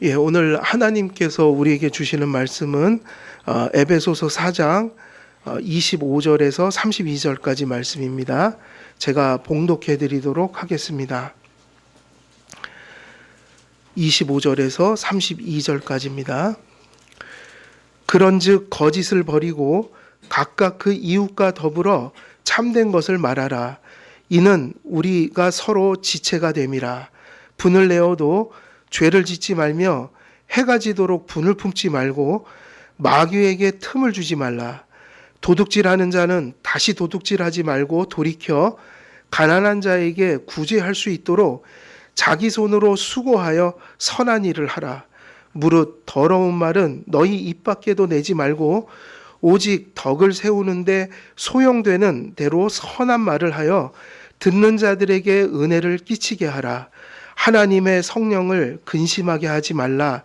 예, 오늘 하나님께서 우리에게 주시는 말씀은 에베소서 4장 25절에서 32절까지 말씀입니다. 제가 봉독해 드리도록 하겠습니다. 25절에서 32절까지입니다. 그런즉 거짓을 버리고 각각 그 이웃과 더불어 참된 것을 말하라. 이는 우리가 서로 지체가 됨이라. 분을 내어도 죄를 짓지 말며 해가 지도록 분을 품지 말고 마귀에게 틈을 주지 말라. 도둑질하는 자는 다시 도둑질하지 말고 돌이켜 가난한 자에게 구제할 수 있도록 자기 손으로 수고하여 선한 일을 하라. 무릇 더러운 말은 너희 입 밖에도 내지 말고 오직 덕을 세우는데 소용되는 대로 선한 말을 하여 듣는 자들에게 은혜를 끼치게 하라. 하나님의 성령을 근심하게 하지 말라.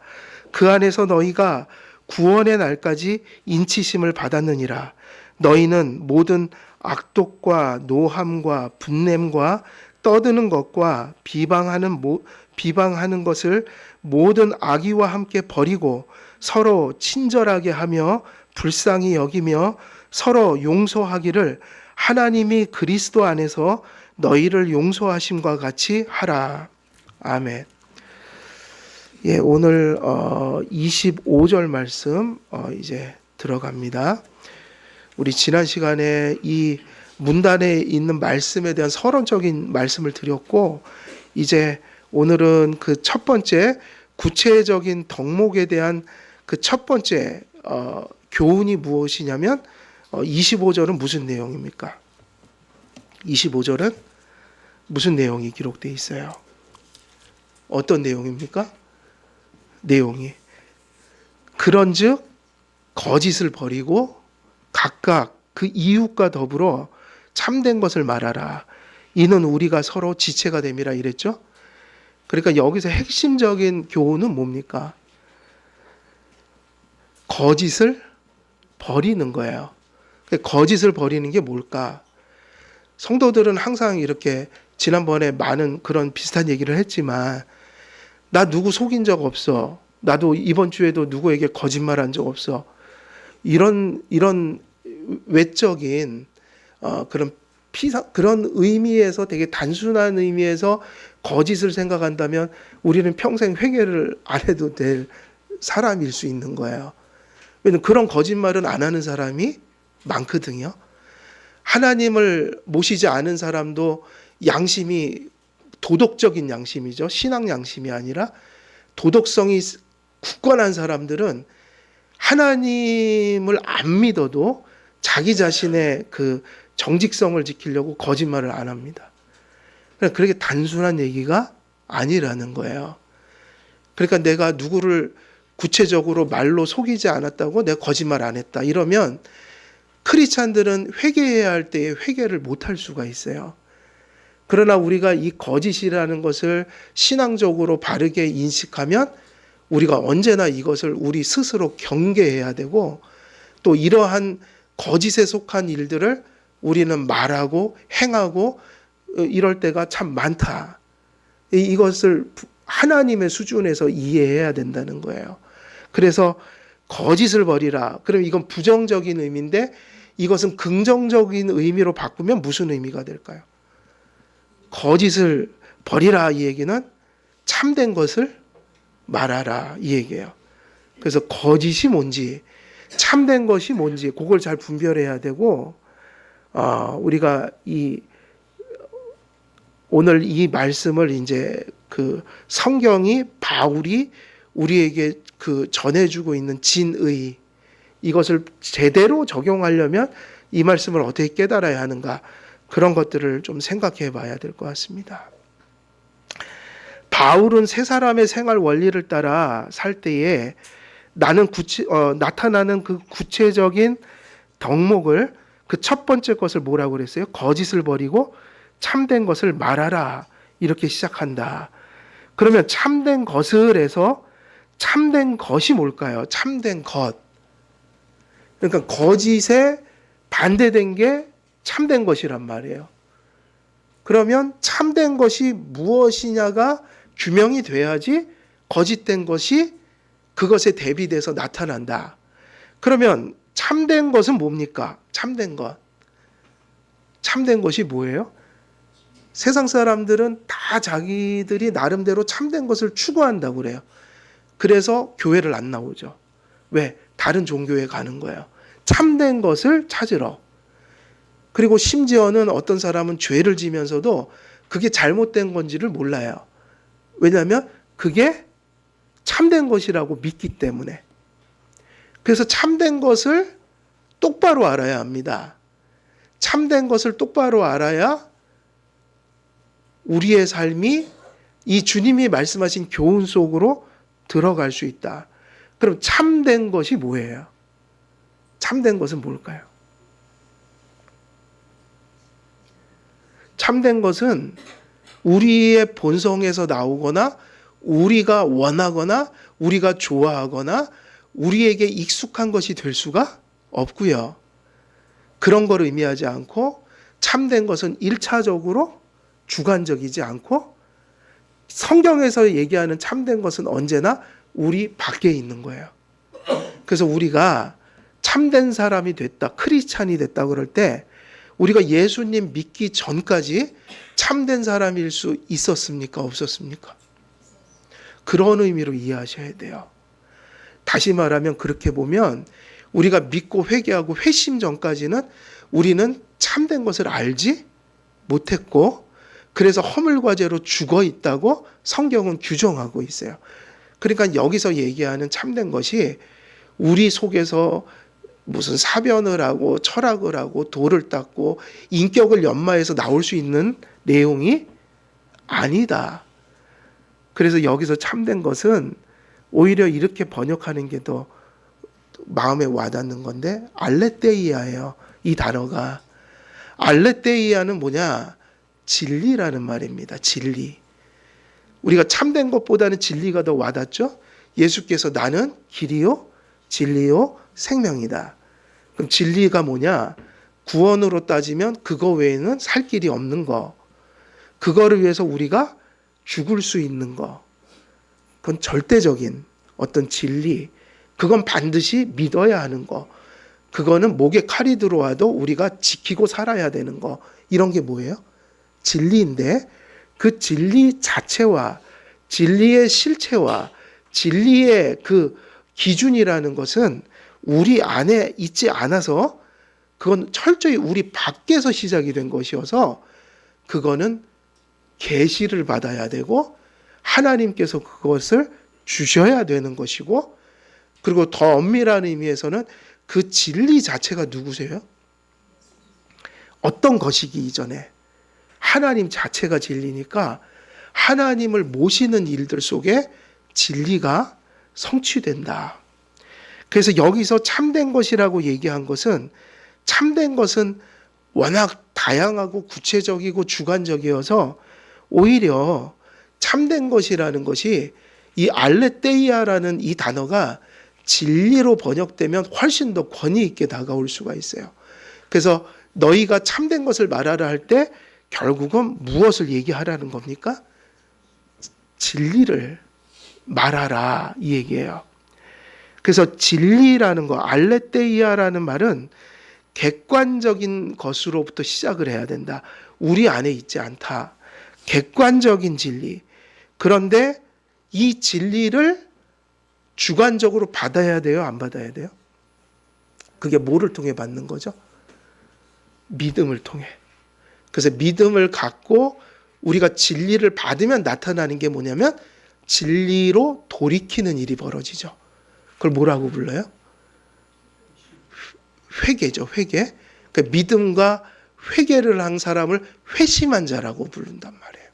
그 안에서 너희가 구원의 날까지 인치심을 받았느니라. 너희는 모든 악독과 노함과 분냄과 떠드는 것과 비방하는 것을 모든 악의와 함께 버리고 서로 친절하게 하며 불쌍히 여기며 서로 용서하기를 하나님이 그리스도 안에서 너희를 용서하심과 같이 하라. 아멘. 예, 오늘 25절 말씀 이제 들어갑니다. 우리 지난 시간에 이 문단에 있는 말씀에 대한 서론적인 말씀을 드렸고, 이제 오늘은 그 첫 번째 구체적인 덕목에 대한 그 첫 번째 교훈이 무엇이냐면 25절은 무슨 내용입니까? 25절은 무슨 내용이 기록되어 있어요? 어떤 내용입니까? 내용이 그런즉 거짓을 버리고 각각 그 이웃과 더불어 참된 것을 말하라. 이는 우리가 서로 지체가 됨이라 이랬죠. 그러니까 여기서 핵심적인 교훈은 뭡니까? 거짓을 버리는 거예요. 거짓을 버리는 게 뭘까? 성도들은 항상 이렇게 지난번에 많은 그런 비슷한 얘기를 했지만, 나 누구 속인 적 없어. 나도 이번 주에도 누구에게 거짓말한 적 없어. 이런 외적인 그런 의미에서, 되게 단순한 의미에서 거짓을 생각한다면 우리는 평생 회개를 안 해도 될 사람일 수 있는 거예요. 왜냐하면 그런 거짓말은 안 하는 사람이 많거든요. 하나님을 모시지 않은 사람도 양심이 도덕적인 양심이죠. 신앙 양심이 아니라 도덕성이 굳건한 사람들은 하나님을 안 믿어도 자기 자신의 그 정직성을 지키려고 거짓말을 안 합니다. 그렇게 단순한 얘기가 아니라는 거예요. 그러니까 내가 누구를 구체적으로 말로 속이지 않았다고 내가 거짓말 안 했다 이러면 크리스찬들은 회개해야 할 때에 회개를 못할 수가 있어요. 그러나 우리가 이 거짓이라는 것을 신앙적으로 바르게 인식하면 우리가 언제나 이것을 우리 스스로 경계해야 되고, 또 이러한 거짓에 속한 일들을 우리는 말하고 행하고 이럴 때가 참 많다. 이것을 하나님의 수준에서 이해해야 된다는 거예요. 그래서 거짓을 버리라. 그럼 이건 부정적인 의미인데 이것은 긍정적인 의미로 바꾸면 무슨 의미가 될까요? 거짓을 버리라 이 얘기는 참된 것을 말하라 이 얘기예요. 그래서 거짓이 뭔지 참된 것이 뭔지 그걸 잘 분별해야 되고, 우리가 오늘 이 말씀을 이제 그 성경이 바울이 우리에게 그 전해주고 있는 진의, 이것을 제대로 적용하려면 이 말씀을 어떻게 깨달아야 하는가, 그런 것들을 좀 생각해 봐야 될 것 같습니다. 바울은 세 사람의 생활 원리를 따라 살 때에 나타나는 그 구체적인 덕목을, 그 첫 번째 것을 뭐라고 그랬어요? 거짓을 버리고 참된 것을 말하라 이렇게 시작한다. 그러면 참된 것을 해서 참된 것이 뭘까요? 참된 것. 그러니까 거짓에 반대된 게 참된 것이란 말이에요. 그러면 참된 것이 무엇이냐가 규명이 돼야지 거짓된 것이 그것에 대비돼서 나타난다. 그러면 참된 것은 뭡니까? 참된 것. 참된 것이 뭐예요? 세상 사람들은 다 자기들이 나름대로 참된 것을 추구한다고 그래요. 그래서 교회를 안 나오죠. 왜? 다른 종교에 가는 거예요. 참된 것을 찾으러. 그리고 심지어는 어떤 사람은 죄를 지면서도 그게 잘못된 건지를 몰라요. 왜냐하면 그게 참된 것이라고 믿기 때문에. 그래서 참된 것을 똑바로 알아야 합니다. 참된 것을 똑바로 알아야 우리의 삶이 이 주님이 말씀하신 교훈 속으로 들어갈 수 있다. 그럼 참된 것이 뭐예요? 참된 것은 뭘까요? 참된 것은 우리의 본성에서 나오거나 우리가 원하거나 우리가 좋아하거나 우리에게 익숙한 것이 될 수가 없고요. 그런 걸 의미하지 않고 참된 것은 1차적으로 주관적이지 않고 성경에서 얘기하는 참된 것은 언제나 우리 밖에 있는 거예요. 그래서 우리가 참된 사람이 됐다, 크리스찬이 됐다 그럴 때 우리가 예수님 믿기 전까지 참된 사람일 수 있었습니까? 없었습니까? 그런 의미로 이해하셔야 돼요. 다시 말하면 그렇게 보면 우리가 믿고 회개하고 회심 전까지는 우리는 참된 것을 알지 못했고 그래서 허물과 죄로 죽어 있다고 성경은 규정하고 있어요. 그러니까 여기서 얘기하는 참된 것이 우리 속에서 무슨 사변을 하고 철학을 하고 도를 닦고 인격을 연마해서 나올 수 있는 내용이 아니다. 그래서 여기서 참된 것은 오히려 이렇게 번역하는 게 더 마음에 와닿는 건데 알레테이아예요. 이 단어가. 알레테이아는 뭐냐? 진리라는 말입니다. 진리. 우리가 참된 것보다는 진리가 더 와닿죠? 예수께서 나는 길이요 진리요 생명이다. 그럼 진리가 뭐냐? 구원으로 따지면 그거 외에는 살 길이 없는 거. 그거를 위해서 우리가 죽을 수 있는 거. 그건 절대적인 어떤 진리. 그건 반드시 믿어야 하는 거. 그거는 목에 칼이 들어와도 우리가 지키고 살아야 되는 거. 이런 게 뭐예요? 진리인데 그 진리 자체와 진리의 실체와 진리의 그 기준이라는 것은 우리 안에 있지 않아서 그건 철저히 우리 밖에서 시작이 된 것이어서 그거는 계시를 받아야 되고 하나님께서 그것을 주셔야 되는 것이고 그리고 더 엄밀한 의미에서는 그 진리 자체가 누구세요? 어떤 것이기 이전에 하나님 자체가 진리니까 하나님을 모시는 일들 속에 진리가 성취된다. 그래서 여기서 참된 것이라고 얘기한 것은 참된 것은 워낙 다양하고 구체적이고 주관적이어서 오히려 참된 것이라는 것이 이 알레테이아라는 이 단어가 진리로 번역되면 훨씬 더 권위 있게 다가올 수가 있어요. 그래서 너희가 참된 것을 말하라 할 때 결국은 무엇을 얘기하라는 겁니까? 진리를 말하라 이 얘기예요. 그래서 진리라는 거, 알레테이아라는 말은 객관적인 것으로부터 시작을 해야 된다. 우리 안에 있지 않다. 객관적인 진리. 그런데 이 진리를 주관적으로 받아야 돼요? 안 받아야 돼요? 그게 뭐를 통해 받는 거죠? 믿음을 통해. 그래서 믿음을 갖고 우리가 진리를 받으면 나타나는 게 뭐냐면 진리로 돌이키는 일이 벌어지죠. 그걸 뭐라고 불러요? 회개죠. 회개. 그러니까 믿음과 회개를 한 사람을 회심한 자라고 부른단 말이에요.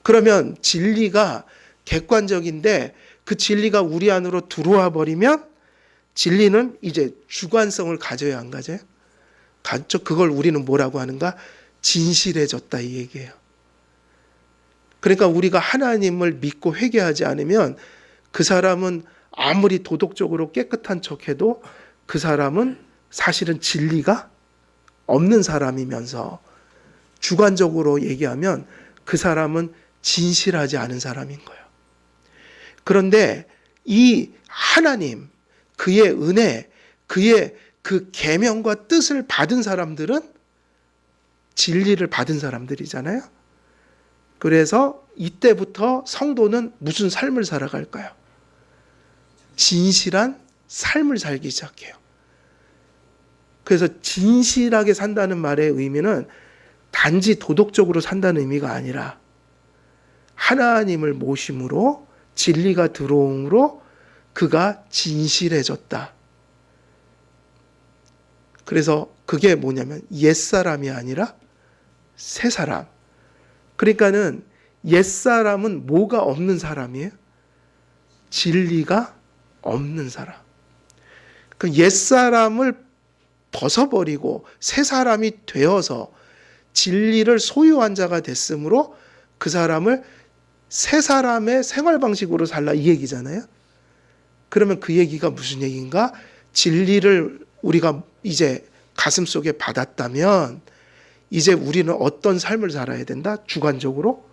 그러면 진리가 객관적인데 그 진리가 우리 안으로 들어와 버리면 진리는 이제 주관성을 가져야 안 가져요? 가져. 그걸 우리는 뭐라고 하는가? 진실해졌다 이 얘기예요. 그러니까 우리가 하나님을 믿고 회개하지 않으면 그 사람은 아무리 도덕적으로 깨끗한 척해도 그 사람은 사실은 진리가 없는 사람이면서 주관적으로 얘기하면 그 사람은 진실하지 않은 사람인 거예요. 그런데 이 하나님, 그의 은혜, 그의 그 계명과 뜻을 받은 사람들은 진리를 받은 사람들이잖아요. 그래서 이때부터 성도는 무슨 삶을 살아갈까요? 진실한 삶을 살기 시작해요. 그래서 진실하게 산다는 말의 의미는 단지 도덕적으로 산다는 의미가 아니라 하나님을 모심으로 진리가 들어옴으로 그가 진실해졌다. 그래서 그게 뭐냐면 옛사람이 아니라 새사람. 그러니까는 옛사람은 뭐가 없는 사람이에요? 진리가 없는 사람. 그 옛사람을 벗어버리고 새사람이 되어서 진리를 소유한 자가 됐으므로 그 사람을 새사람의 생활 방식으로 살라 이 얘기잖아요. 그러면 그 얘기가 무슨 얘기인가? 진리를 우리가 이제 가슴속에 받았다면 이제 우리는 어떤 삶을 살아야 된다? 주관적으로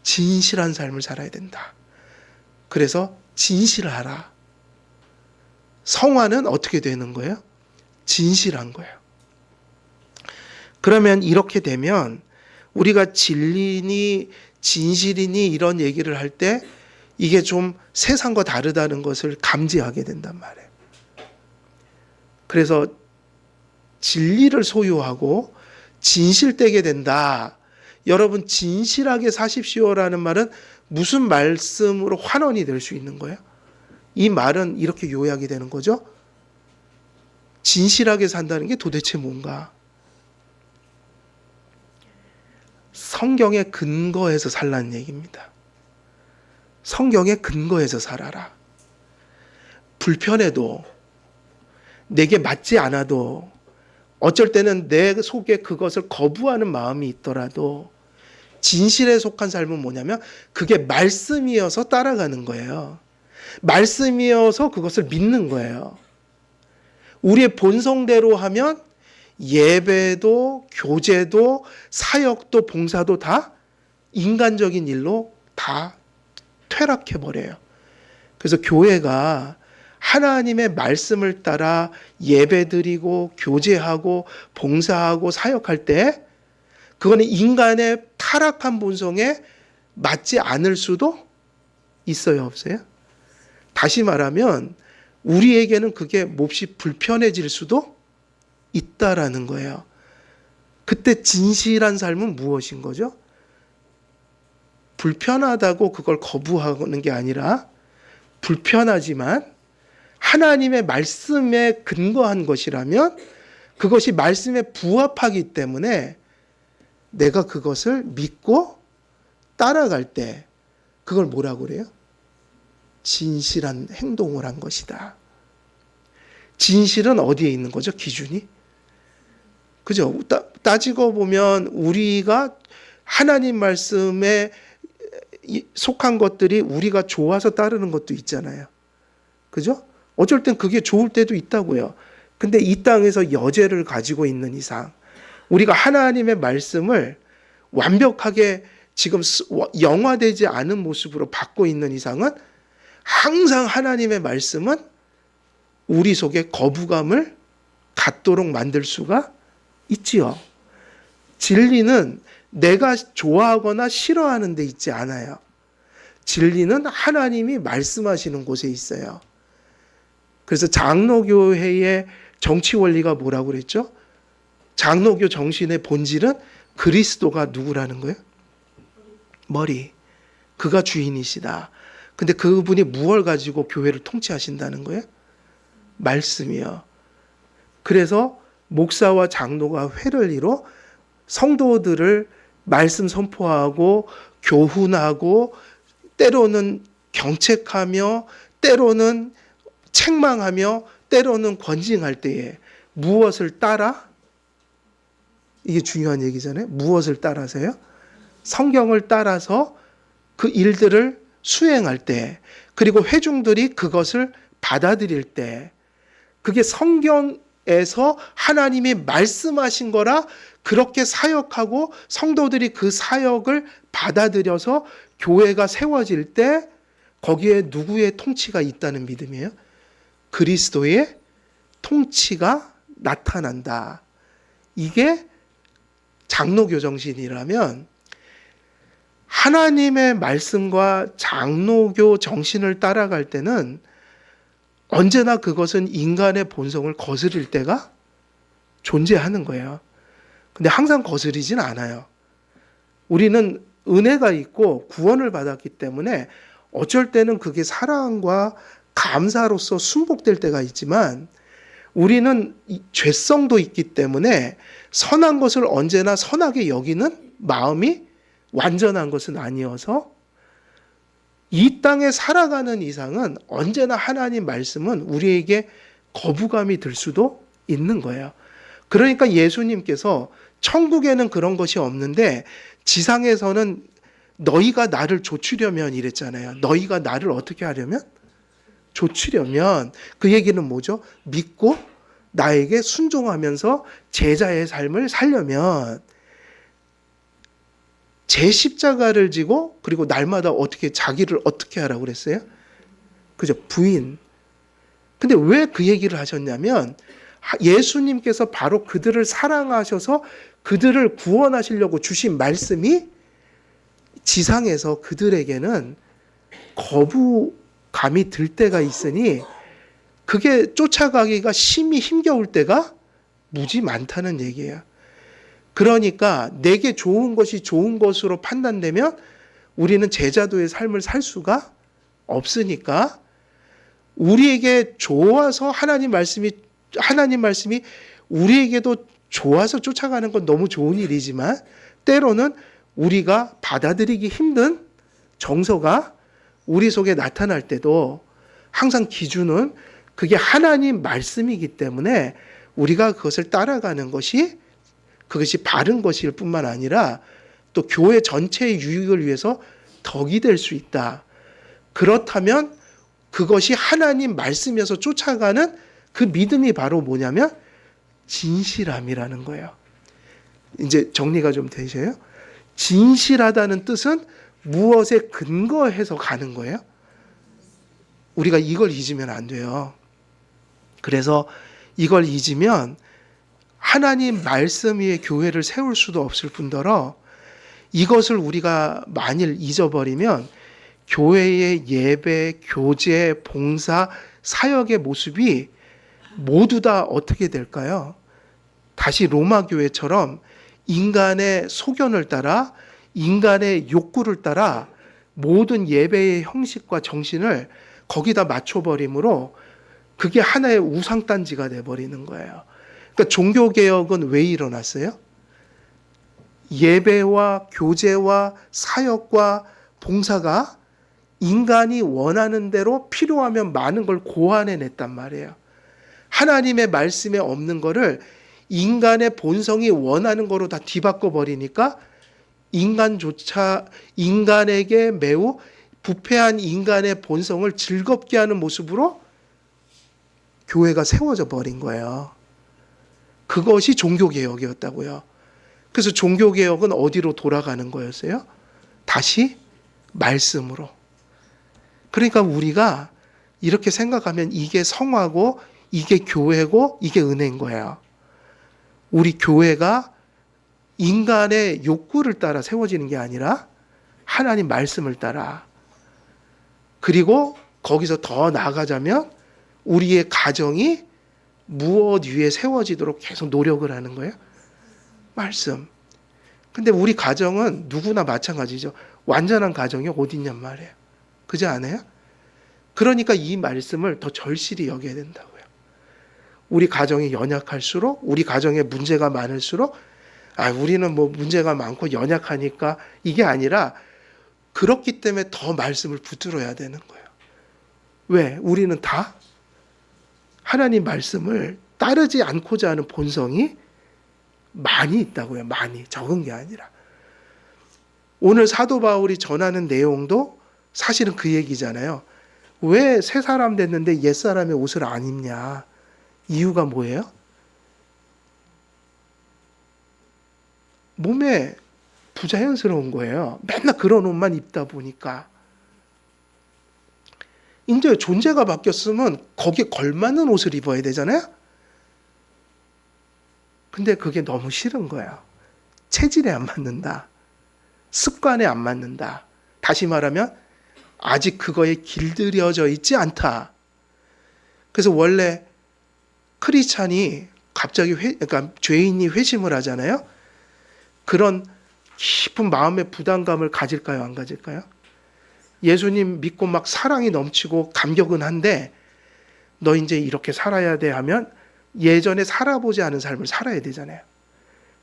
진실한 삶을 살아야 된다. 그래서 진실하라. 성화는 어떻게 되는 거예요? 진실한 거예요. 그러면 이렇게 되면 우리가 진리니 진실이니 이런 얘기를 할 때 이게 좀 세상과 다르다는 것을 감지하게 된단 말이에요. 그래서 진리를 소유하고 진실되게 된다. 여러분 진실하게 사십시오라는 말은 무슨 말씀으로 환원이 될 수 있는 거예요? 이 말은 이렇게 요약이 되는 거죠. 진실하게 산다는 게 도대체 뭔가? 성경에 근거해서 살라는 얘기입니다. 성경에 근거해서 살아라. 불편해도 내게 맞지 않아도 어쩔 때는 내 속에 그것을 거부하는 마음이 있더라도 진실에 속한 삶은 뭐냐면 그게 말씀이어서 따라가는 거예요. 말씀이어서 그것을 믿는 거예요. 우리의 본성대로 하면 예배도 교제도 사역도 봉사도 다 인간적인 일로 다 퇴락해버려요. 그래서 교회가 하나님의 말씀을 따라 예배드리고 교제하고 봉사하고 사역할 때 그거는 인간의 타락한 본성에 맞지 않을 수도 있어요, 없어요? 다시 말하면 우리에게는 그게 몹시 불편해질 수도 있다라는 거예요. 그때 진실한 삶은 무엇인 거죠? 불편하다고 그걸 거부하는 게 아니라 불편하지만 하나님의 말씀에 근거한 것이라면 그것이 말씀에 부합하기 때문에 내가 그것을 믿고 따라갈 때 그걸 뭐라고 그래요? 진실한 행동을 한 것이다. 진실은 어디에 있는 거죠? 기준이? 그죠? 따지고 보면 우리가 하나님 말씀에 속한 것들이 우리가 좋아서 따르는 것도 있잖아요. 그죠? 어쩔 땐 그게 좋을 때도 있다고요. 근데 이 땅에서 여죄를 가지고 있는 이상 우리가 하나님의 말씀을 완벽하게 지금 영화되지 않은 모습으로 받고 있는 이상은 항상 하나님의 말씀은 우리 속에 거부감을 갖도록 만들 수가 있지요. 진리는 내가 좋아하거나 싫어하는 데 있지 않아요. 진리는 하나님이 말씀하시는 곳에 있어요. 그래서 장로교회의 정치 원리가 뭐라고 그랬죠? 장로교 정신의 본질은 그리스도가 누구라는 거예요? 머리. 그가 주인이시다. 근데 그분이 무엇을 가지고 교회를 통치하신다는 거예요? 말씀이요. 그래서 목사와 장로가 회를 이뤄 성도들을 말씀 선포하고 교훈하고 때로는 경책하며 때로는 책망하며 때로는 권징할 때에 무엇을 따라? 이게 중요한 얘기잖아요. 무엇을 따라서요? 성경을 따라서 그 일들을 수행할 때 그리고 회중들이 그것을 받아들일 때 그게 성경에서 하나님이 말씀하신 거라 그렇게 사역하고 성도들이 그 사역을 받아들여서 교회가 세워질 때 거기에 누구의 통치가 있다는 믿음이에요? 그리스도의 통치가 나타난다. 이게 장로교 정신이라면 하나님의 말씀과 장로교 정신을 따라갈 때는 언제나 그것은 인간의 본성을 거스릴 때가 존재하는 거예요. 근데 항상 거스리진 않아요. 우리는 은혜가 있고 구원을 받았기 때문에 어쩔 때는 그게 사랑과 감사로서 순복될 때가 있지만 우리는 죄성도 있기 때문에 선한 것을 언제나 선하게 여기는 마음이 완전한 것은 아니어서 이 땅에 살아가는 이상은 언제나 하나님 말씀은 우리에게 거부감이 들 수도 있는 거예요. 그러니까 예수님께서 천국에는 그런 것이 없는데 지상에서는 너희가 나를 좇으려면 이랬잖아요. 너희가 나를 어떻게 하려면? 좇으려면 그 얘기는 뭐죠? 믿고 나에게 순종하면서 제자의 삶을 살려면 제 십자가를 지고 그리고 날마다 어떻게 자기를 어떻게 하라고 그랬어요? 그죠? 부인. 근데 왜 그 얘기를 하셨냐면 예수님께서 바로 그들을 사랑하셔서 그들을 구원하시려고 주신 말씀이 지상에서 그들에게는 거부감이 들 때가 있으니 그게 쫓아가기가 심히 힘겨울 때가 무지 많다는 얘기예요. 그러니까 내게 좋은 것이 좋은 것으로 판단되면 우리는 제자도의 삶을 살 수가 없으니까 우리에게 좋아서 하나님 말씀이 우리에게도 좋아서 쫓아가는 건 너무 좋은 일이지만 때로는 우리가 받아들이기 힘든 정서가 우리 속에 나타날 때도 항상 기준은 그게 하나님 말씀이기 때문에 우리가 그것을 따라가는 것이 그것이 바른 것일 뿐만 아니라 또 교회 전체의 유익을 위해서 덕이 될 수 있다. 그렇다면 그것이 하나님 말씀에서 쫓아가는 그 믿음이 바로 뭐냐면 진실함이라는 거예요. 이제 정리가 좀 되셔요? 진실하다는 뜻은 무엇에 근거해서 가는 거예요? 우리가 이걸 잊으면 안 돼요. 그래서 이걸 잊으면 하나님 말씀 위에 교회를 세울 수도 없을 뿐더러 이것을 우리가 만일 잊어버리면 교회의 예배, 교제, 봉사, 사역의 모습이 모두 다 어떻게 될까요? 다시 로마 교회처럼 인간의 소견을 따라 인간의 욕구를 따라 모든 예배의 형식과 정신을 거기다 맞춰버리므로 그게 하나의 우상단지가 돼버리는 거예요. 그러니까 종교개혁은 왜 일어났어요? 예배와 교제와 사역과 봉사가 인간이 원하는 대로 필요하면 많은 걸 고안해냈단 말이에요. 하나님의 말씀에 없는 거를 인간의 본성이 원하는 거로 다 뒤바꿔 버리니까 인간조차 인간에게 매우 부패한 인간의 본성을 즐겁게 하는 모습으로 교회가 세워져 버린 거예요. 그것이 종교개혁이었다고요. 그래서 종교개혁은 어디로 돌아가는 거였어요? 다시 말씀으로. 그러니까 우리가 이렇게 생각하면 이게 성화고 이게 교회고 이게 은혜인 거예요. 우리 교회가 인간의 욕구를 따라 세워지는 게 아니라 하나님 말씀을 따라. 그리고 거기서 더 나아가자면 우리의 가정이 무엇 위에 세워지도록 계속 노력을 하는 거예요? 말씀. 근데 우리 가정은 누구나 마찬가지죠. 완전한 가정이 어디 있냔 말이에요. 그지 않아요? 그러니까 이 말씀을 더 절실히 여겨야 된다고요. 우리 가정이 연약할수록, 우리 가정에 문제가 많을수록, 우리는 뭐 문제가 많고 연약하니까 이게 아니라 그렇기 때문에 더 말씀을 붙들어야 되는 거예요. 왜? 우리는 다 하나님 말씀을 따르지 않고자 하는 본성이 많이 있다고요. 많이. 적은 게 아니라. 오늘 사도 바울이 전하는 내용도 사실은 그 얘기잖아요. 왜 새 사람 됐는데 옛 사람의 옷을 안 입냐? 이유가 뭐예요? 몸에 부자연스러운 거예요. 맨날 그런 옷만 입다 보니까. 이제 존재가 바뀌었으면 거기에 걸맞는 옷을 입어야 되잖아요. 근데 그게 너무 싫은 거예요. 체질에 안 맞는다. 습관에 안 맞는다. 다시 말하면 아직 그거에 길들여져 있지 않다. 그래서 원래 크리스찬이 갑자기 그러니까 죄인이 회심을 하잖아요. 그런 깊은 마음의 부담감을 가질까요? 안 가질까요? 예수님 믿고 막 사랑이 넘치고 감격은 한데 너 이제 이렇게 살아야 돼 하면 예전에 살아보지 않은 삶을 살아야 되잖아요.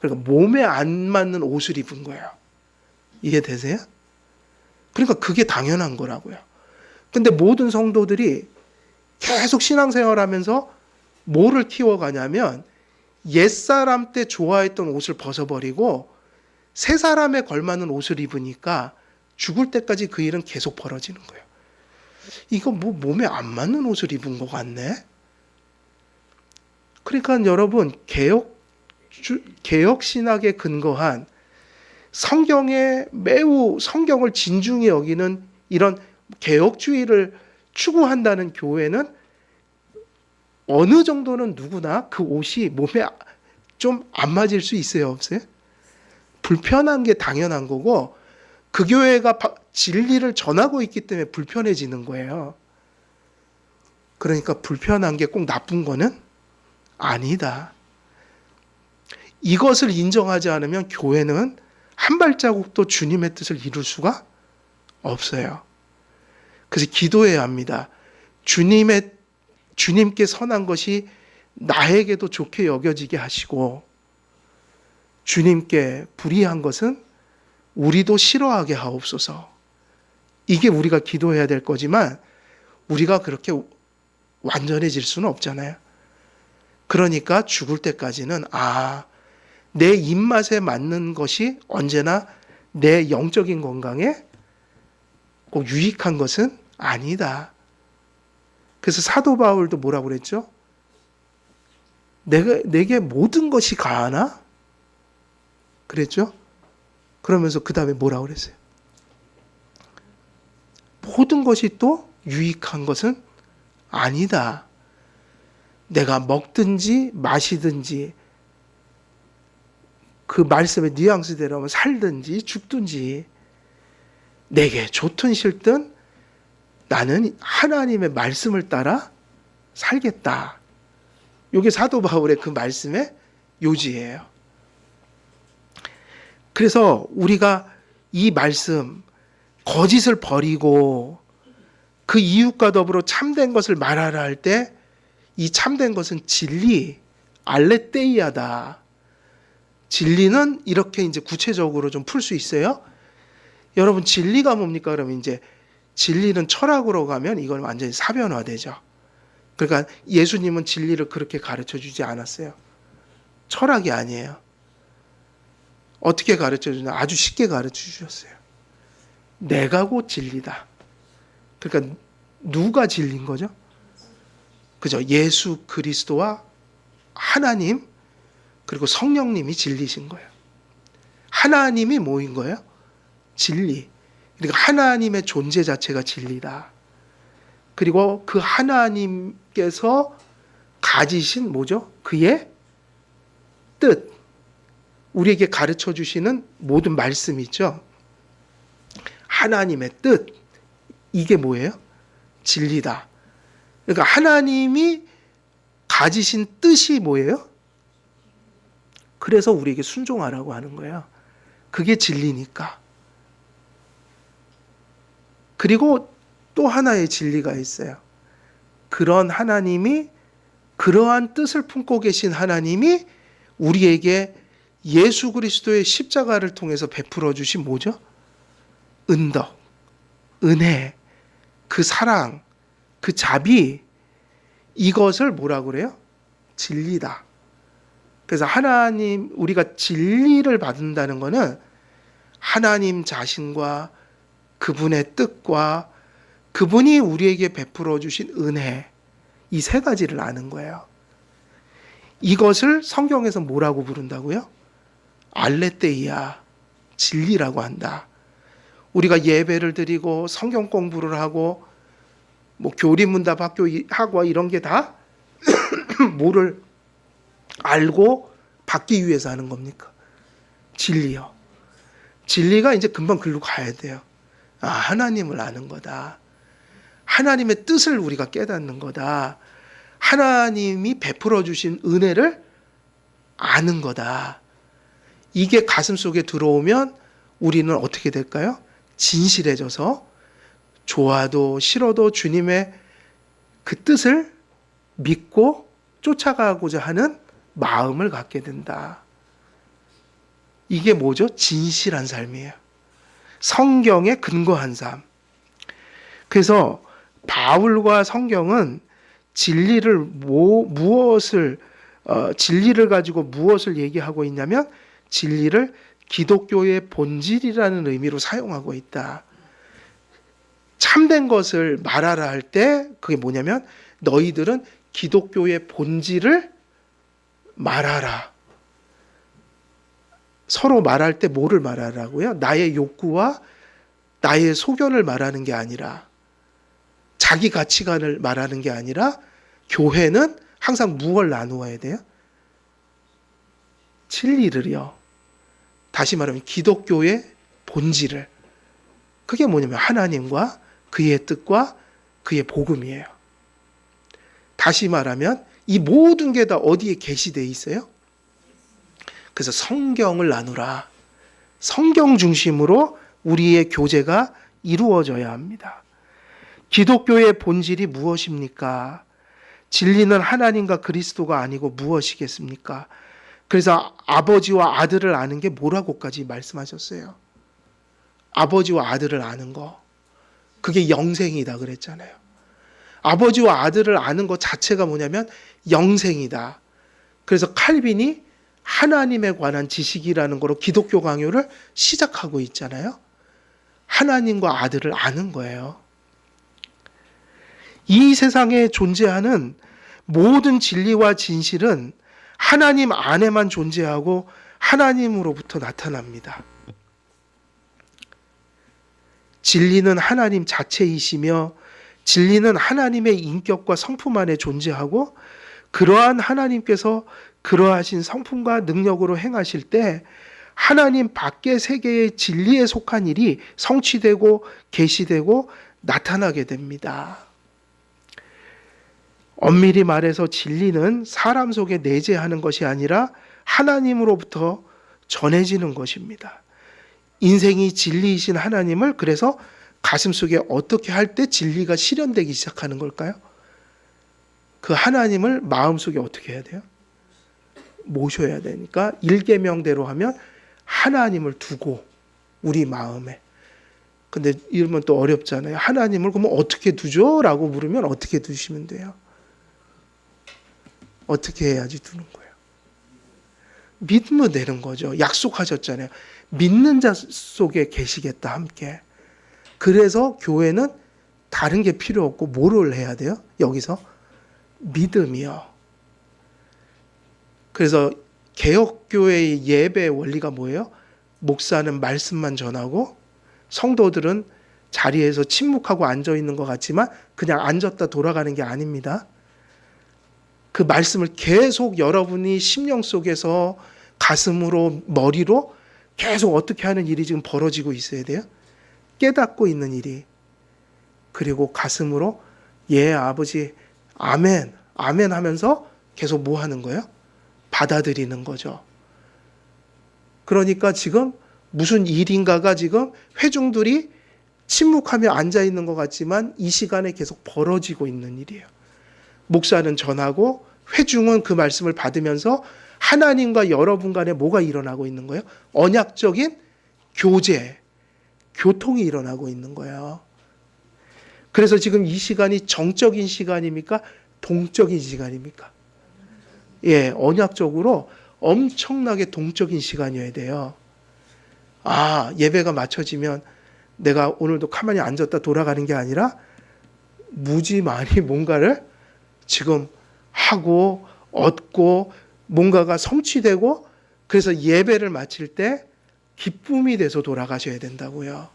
그러니까 몸에 안 맞는 옷을 입은 거예요. 이해되세요? 그러니까 그게 당연한 거라고요. 근데 모든 성도들이 계속 신앙생활하면서 뭐를 키워가냐면 옛사람 때 좋아했던 옷을 벗어버리고 새 사람에 걸맞는 옷을 입으니까 죽을 때까지 그 일은 계속 벌어지는 거예요. 이거 뭐 몸에 안 맞는 옷을 입은 것 같네? 그러니까 여러분, 개혁 신학에 근거한 성경에 매우 성경을 진중히 여기는 이런 개혁주의를 추구한다는 교회는 어느 정도는 누구나 그 옷이 몸에 좀 안 맞을 수 있어요, 없어요? 불편한 게 당연한 거고 그 교회가 진리를 전하고 있기 때문에 불편해지는 거예요. 그러니까 불편한 게 꼭 나쁜 거는 아니다. 이것을 인정하지 않으면 교회는 한 발자국도 주님의 뜻을 이룰 수가 없어요. 그래서 기도해야 합니다. 주님께 선한 것이 나에게도 좋게 여겨지게 하시고 주님께 불의한 것은 우리도 싫어하게 하옵소서. 이게 우리가 기도해야 될 거지만 우리가 그렇게 완전해질 수는 없잖아요. 그러니까 죽을 때까지는 내 입맛에 맞는 것이 언제나 내 영적인 건강에 꼭 유익한 것은 아니다. 그래서 사도 바울도 뭐라고 그랬죠? 내게 모든 것이 가하나? 그랬죠? 그러면서 그 다음에 뭐라고 그랬어요? 모든 것이 또 유익한 것은 아니다. 내가 먹든지 마시든지 그 말씀의 뉘앙스대로 하면 살든지 죽든지 내게 좋든 싫든 나는 하나님의 말씀을 따라 살겠다. 이게 사도 바울의 그 말씀의 요지예요. 그래서 우리가 이 말씀, 거짓을 버리고 그 이웃과 더불어 참된 것을 말하라 할 때 이 참된 것은 진리, 알레테이아다. 진리는 이렇게 이제 구체적으로 좀 풀 수 있어요. 여러분 진리가 뭡니까? 그러면 이제 진리는 철학으로 가면 이건 완전히 사변화되죠. 그러니까 예수님은 진리를 그렇게 가르쳐 주지 않았어요. 철학이 아니에요. 어떻게 가르쳐 주냐? 아주 쉽게 가르쳐 주셨어요. 내가 곧 진리다. 그러니까 누가 진리인 거죠? 그죠? 예수 그리스도와 하나님 그리고 성령님이 진리신 거예요. 하나님이 뭐인 거예요? 진리. 그러니까 하나님의 존재 자체가 진리다. 그리고 그 하나님께서 가지신 뭐죠? 그의 뜻. 우리에게 가르쳐 주시는 모든 말씀이 있죠. 하나님의 뜻. 이게 뭐예요? 진리다. 그러니까 하나님이 가지신 뜻이 뭐예요? 그래서 우리에게 순종하라고 하는 거예요. 그게 진리니까. 그리고 또 하나의 진리가 있어요. 그런 하나님이 그러한 뜻을 품고 계신 하나님이 우리에게 예수 그리스도의 십자가를 통해서 베풀어 주신 뭐죠? 은덕, 은혜, 그 사랑, 그 자비 이것을 뭐라고 그래요? 진리다. 그래서 하나님 우리가 진리를 받는다는 것은 하나님 자신과 그분의 뜻과 그분이 우리에게 베풀어 주신 은혜 이 세 가지를 아는 거예요. 이것을 성경에서 뭐라고 부른다고요? 알레테이아, 진리라고 한다. 우리가 예배를 드리고 성경 공부를 하고 뭐 교리문답 학과 이런 게 다 뭐를 알고 받기 위해서 하는 겁니까? 진리요. 진리가 이제 금방 글로 가야 돼요. 아, 하나님을 아는 거다. 하나님의 뜻을 우리가 깨닫는 거다. 하나님이 베풀어 주신 은혜를 아는 거다. 이게 가슴 속에 들어오면 우리는 어떻게 될까요? 진실해져서 좋아도 싫어도 주님의 그 뜻을 믿고 쫓아가고자 하는 마음을 갖게 된다. 이게 뭐죠? 진실한 삶이에요. 성경에 근거한 삶. 그래서 바울과 성경은 진리를 진리를 가지고 무엇을 얘기하고 있냐면 진리를 기독교의 본질이라는 의미로 사용하고 있다. 참된 것을 말하라 할 때 그게 뭐냐면 너희들은 기독교의 본질을 말하라. 서로 말할 때 뭐를 말하라고요? 나의 욕구와 나의 소견을 말하는 게 아니라 자기 가치관을 말하는 게 아니라 교회는 항상 무엇을 나누어야 돼요? 진리를요. 다시 말하면 기독교의 본질을. 그게 뭐냐면 하나님과 그의 뜻과 그의 복음이에요. 다시 말하면 이 모든 게 다 어디에 계시되어 있어요? 그래서 성경을 나누라. 성경 중심으로 우리의 교제가 이루어져야 합니다. 기독교의 본질이 무엇입니까? 진리는 하나님과 그리스도가 아니고 무엇이겠습니까? 그래서 아버지와 아들을 아는 게 뭐라고까지 말씀하셨어요. 아버지와 아들을 아는 거. 그게 영생이다 그랬잖아요. 아버지와 아들을 아는 것 자체가 뭐냐면 영생이다. 그래서 칼빈이 하나님에 관한 지식이라는 거로 기독교 강요를 시작하고 있잖아요. 하나님과 아들을 아는 거예요. 이 세상에 존재하는 모든 진리와 진실은 하나님 안에만 존재하고 하나님으로부터 나타납니다. 진리는 하나님 자체이시며 진리는 하나님의 인격과 성품 안에 존재하고 그러한 하나님께서 그러하신 성품과 능력으로 행하실 때 하나님 밖의 세계의 진리에 속한 일이 성취되고 계시되고 나타나게 됩니다. 엄밀히 말해서 진리는 사람 속에 내재하는 것이 아니라 하나님으로부터 전해지는 것입니다. 인생이 진리이신 하나님을 그래서 가슴속에 어떻게 할 때 진리가 실현되기 시작하는 걸까요? 그 하나님을 마음속에 어떻게 해야 돼요? 모셔야 되니까 1계명대로 하면 하나님을 두고 우리 마음에. 근데 이러면 또 어렵잖아요. 하나님을 그러면 어떻게 두죠? 라고 물으면 어떻게 두시면 돼요? 어떻게 해야지 두는 거예요? 믿으면 되는 거죠. 약속하셨잖아요. 믿는 자 속에 계시겠다 함께. 그래서 교회는 다른 게 필요 없고 뭐를 해야 돼요? 여기서 믿음이요. 그래서 개혁교회의 예배 원리가 뭐예요? 목사는 말씀만 전하고 성도들은 자리에서 침묵하고 앉아있는 것 같지만 그냥 앉았다 돌아가는 게 아닙니다. 그 말씀을 계속 여러분이 심령 속에서 가슴으로 머리로 계속 어떻게 하는 일이 지금 벌어지고 있어야 돼요. 깨닫고 있는 일이. 그리고 가슴으로 예 아버지 아멘 아멘 하면서 계속 뭐 하는 거예요? 받아들이는 거죠. 그러니까 지금 무슨 일인가가 지금 회중들이 침묵하며 앉아있는 것 같지만 이 시간에 계속 벌어지고 있는 일이에요. 목사는 전하고 회중은 그 말씀을 받으면서 하나님과 여러분 간에 뭐가 일어나고 있는 거예요? 언약적인 교제, 교통이 일어나고 있는 거예요. 그래서 지금 이 시간이 정적인 시간입니까? 동적인 시간입니까? 예, 언약적으로 엄청나게 동적인 시간이어야 돼요. 아, 예배가 맞춰지면 내가 오늘도 가만히 앉았다 돌아가는 게 아니라 무지 많이 뭔가를 지금 하고 얻고 뭔가가 성취되고 그래서 예배를 마칠 때 기쁨이 돼서 돌아가셔야 된다고요.